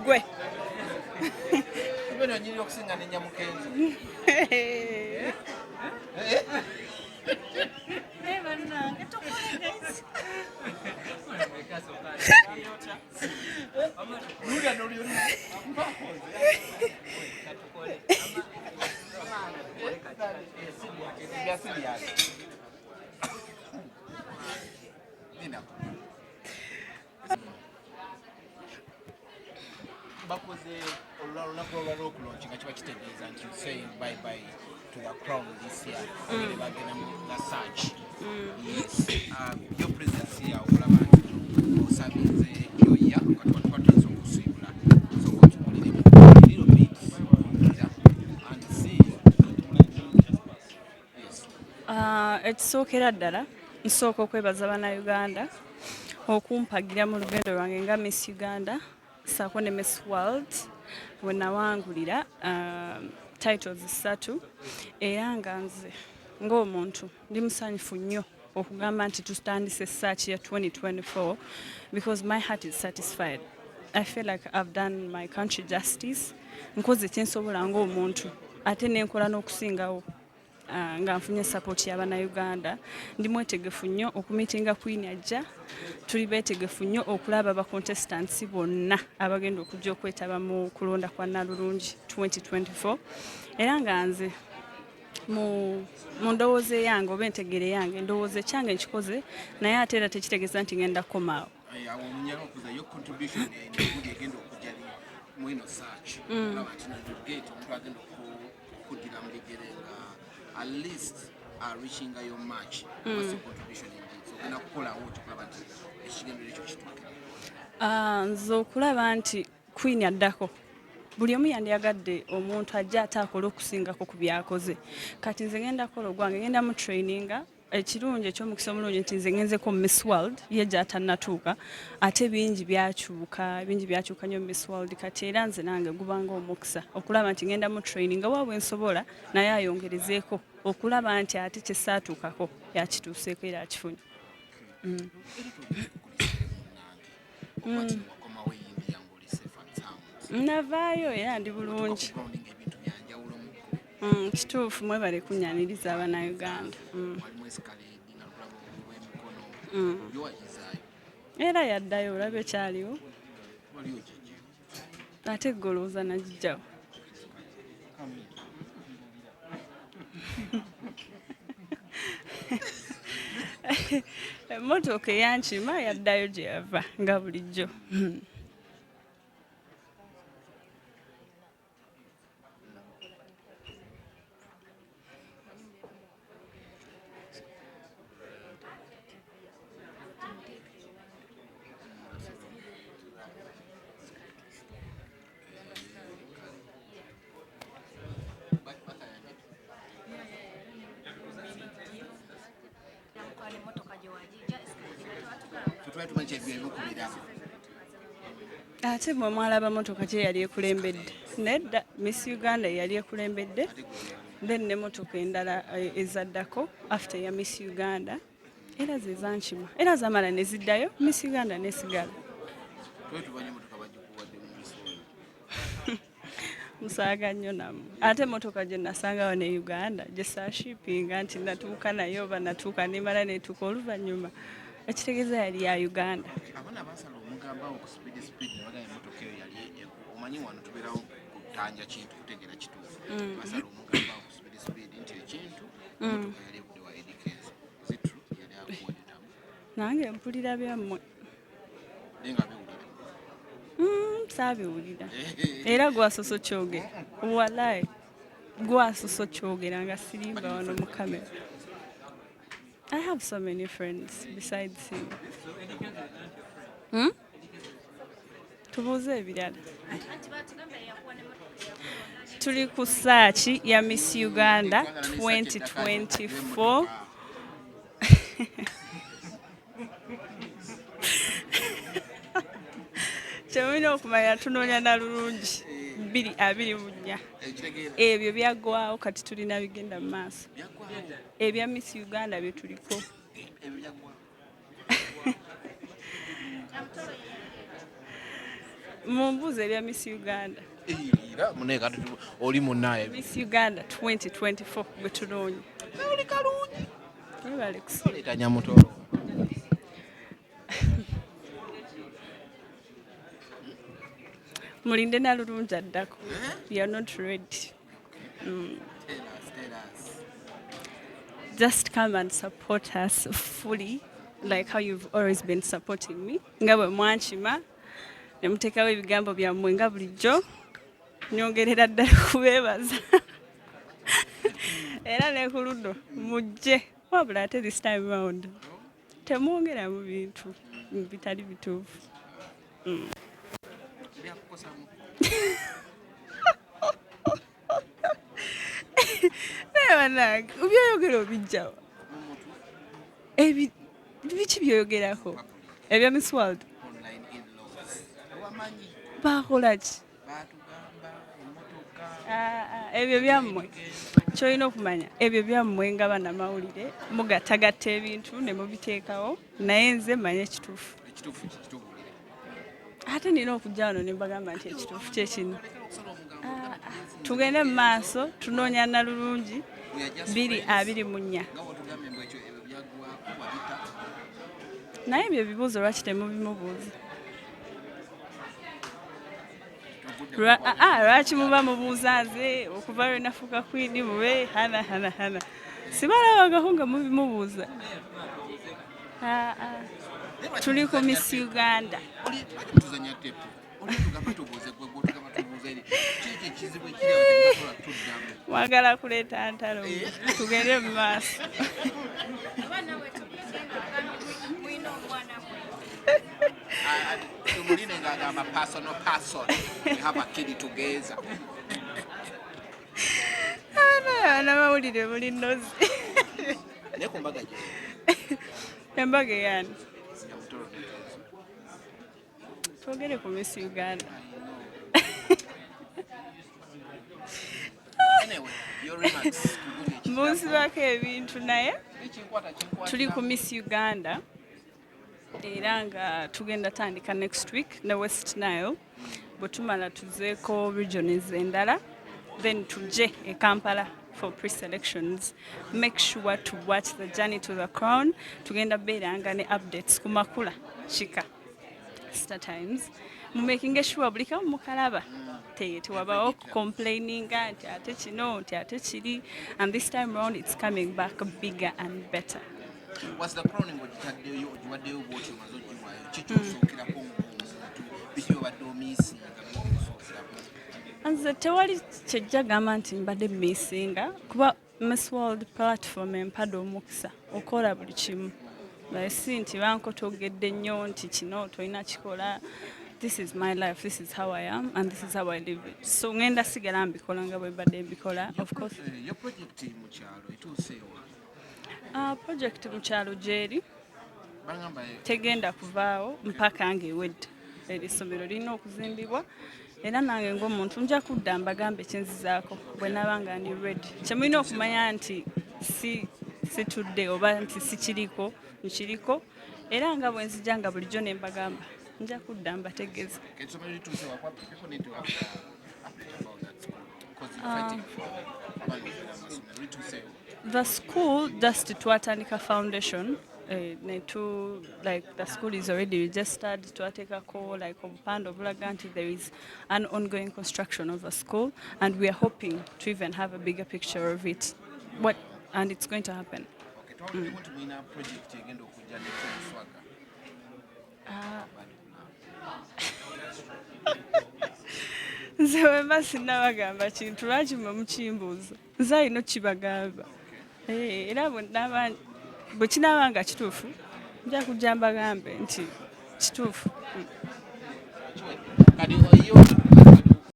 gwe bino nyiri okusinga ne Nyamukenzo bannange tukole guys bakoze olunaku olw'okulonki nga kiba kitegeeza nti saying bye bye to the crown this year bagenda mu search. Yes. Your presence here okulaba nti osabinze yoya kati batwaza okusiibula so otukulire little bit and see. Yes. Ekisookera ddala nsooka okwebaza bannayuganda okumpagira mu lugendo lwange nga Miss Uganda saako ne Miss World we nawangulira titles 3 era nga nze ng'omuntu ndi musanyufu nnyo okugamba nti tutandise search ya 2024 because my heart is satisfied. I feel like I've done my country justice. Nkoze kyensobola ng'omuntu ate nenkola n'okusingawo nga nfunye support y'Abannayuganda. Ndi mwetegefu nnyo okumitinga Queen ajja. Tuli beetegefu nnyo okulaba ba contestants bonna abagenda okujja okwetaba mu kulonda kwa Nnalulungi 2024. Era nga nze mu ndowooza yange oba entegere yange ndowooza ekyange nkikoze naye ate era tekitegeeza nti ngenda kukomaawo. Omunyala okuza yo contribution engeri egenda okujja mu ino search olaba nti nagate omuntu agenda okuddira mu bigere nga at least reaching your match what's your contribution indeed so ogenda kukolawo okulaba nti ekigendero ekyo kituukira nze okulaba nti Queen addako buli omu yandiyagadde omuntu ajja ate akola okusingako ku byakoze kati nze ngenda kola ogwange ngenda mu traininga ekirungi eky'omukisa omulungi nti nze ngenzeko Miss World ye gy'atannatuuka ate bingi byakyuka nnyo Miss World kati era nze nange gubanga omukisa okulaba nti ngenda mu training waabwe nsobola naye ayongerezeeko okulaba nti ate kye saatuukako yakituuseeko era akifunye. Navaayo era ndi bulungi. Kituufu mwebale kunnyaniriza Abannayuganda. Era yaddayo olaba ekyaliwo ate golooza nagijjawo. Emmotoka eyankima yaddayo gye yava nga bulijjo. Ate mwe mwalaba motoka gye yali ekulembedde nedda Miss Uganda yali ekulembedde then ne motoka endala ezaddako after ya Miss Uganda era ze zankima era zamala ne ziddayo Miss Uganda nesigala. Musaaga nnyo nammwe ate motoka gye nasangawo ne Uganda gye saashipinga nti natuuka nayo oba natuuka nemala netuuka oluvannyuma ekitegeeza yali ya Uganda. Abana basala omugamba ku speed nabaga emotoka eyo yali omanyi wano tubeerawo kutanja kintu kutegera kituufu basala omugamba ku speed nti ekintu emotoka yali ekudde wa edikezi zitru yali akuwadetamu nange mpulira byammwe nenga biwulira saabiwulira era gwasoso kyogera walayi gwasoso kyogera nga sirimba wano mu kamera. I have so many friends besides him. Tubuuze ebirala. Tuli ku search ya Miss Uganda 2024. Kyemulina okumanya tunoonya Nnalulungi 2024. Ebyo byaggwawo kati tulina bigenda mu maaso. Ebya Miss Uganda bye tuliko. Mumbuze ebya Miss Uganda. Era muneka oli munaye. Miss Uganda 2024 gwe tunoonya. Oli kalungi. Ebale kusi. Leta Nyamutoro. Mulinde nalulungi addako. You are not ready. Tell us. Just come and support us fully, like how you've always been supporting me. Nga bwe mwankima ne muteekawo ebigambo byammwe nga bulijjo nyongerera ddala kubeebaza era ne ku luddo mujje wabula ate this time round temwongeramu bintu bitali bituufu. Banange by'oyogera obijjawa biki by'oyogerako ebya Miss World bakola ki ebyo byammwe kyolina okumanya ebyo byammwe nga bannamawulire mugattagatta ebintu ne mubiteekawo naye nze manye ekituufu ate nina okujja wano ne mbagamba nti ekituufu kyekino tugende mu maaso tunoonya Nalulungi 2024 naye ebyo ebibuuzo lwaki temubimubuuza lwaki muba mubuuza nze okuva lwe nafuuka kwini mube hana sibalabagako nga mubimubuuza. Tuli ku Miss Uganda. Wagala kuleeta ntalo tugende mu maaso. I'm a personal person. We have a kid together. Namawulire muli nnozi. Nekumbaga je. Embaga yani. Twogere ku Miss Uganda. Anyway, your remarks. Mbuzibako ebintu naye tuli ku Miss Uganda. Era nga tugenda tandika next week ne West Nile bwetumala tuzeeko regions endala then tujje e Kampala for pre-selections. Make sure to watch the journey to the crown. Tugenda beeranga ne updates ku makula chika Star Times making sure buli kamu mukalaba tewabawo complaining nti ate kino nti ate kiri, and this time round it's coming back bigger and better. Was the crowning what you watching was chichosokirako biyo badomisi nze tewali kyejjagamba nti mbadde missinga kuba Miss World platform empadde omukisa okola buli kimu si nti bankotogedde nnyo nti kino tolina kikola. This is my life, this is how I am, and this is how I live it. So ngenda sigala mbikola nga bwe mbadde mbikola. Of course your project mu kyalo etuuseewa project mu kyalo gyeri tegenda kuvaawo mpaka ng'ewedde. Essomero lirina okuzimbibwa era nange ng'omuntu nja kudda mbagambe ekyenzizaako bwe naaba nga ndi ready. Kyemulina okumanya nti situdde oba nti sikiriko nkiriko era nga bwe nzija nga bulijjo ne mbagamba nja kudda mbategeeza. The school just twatandika foundation like the school is already registered twateekako like obupande obulaga nti there is an ongoing construction of a school and we are hoping to even have a bigger picture of it and it's going to happen. Nze wemba sinnabagamba kintu lwaki mwe mukimbuuza nze alina kibagamba era bwe kinaaba nga kituufu nja kujja mbagambe nti kituufu.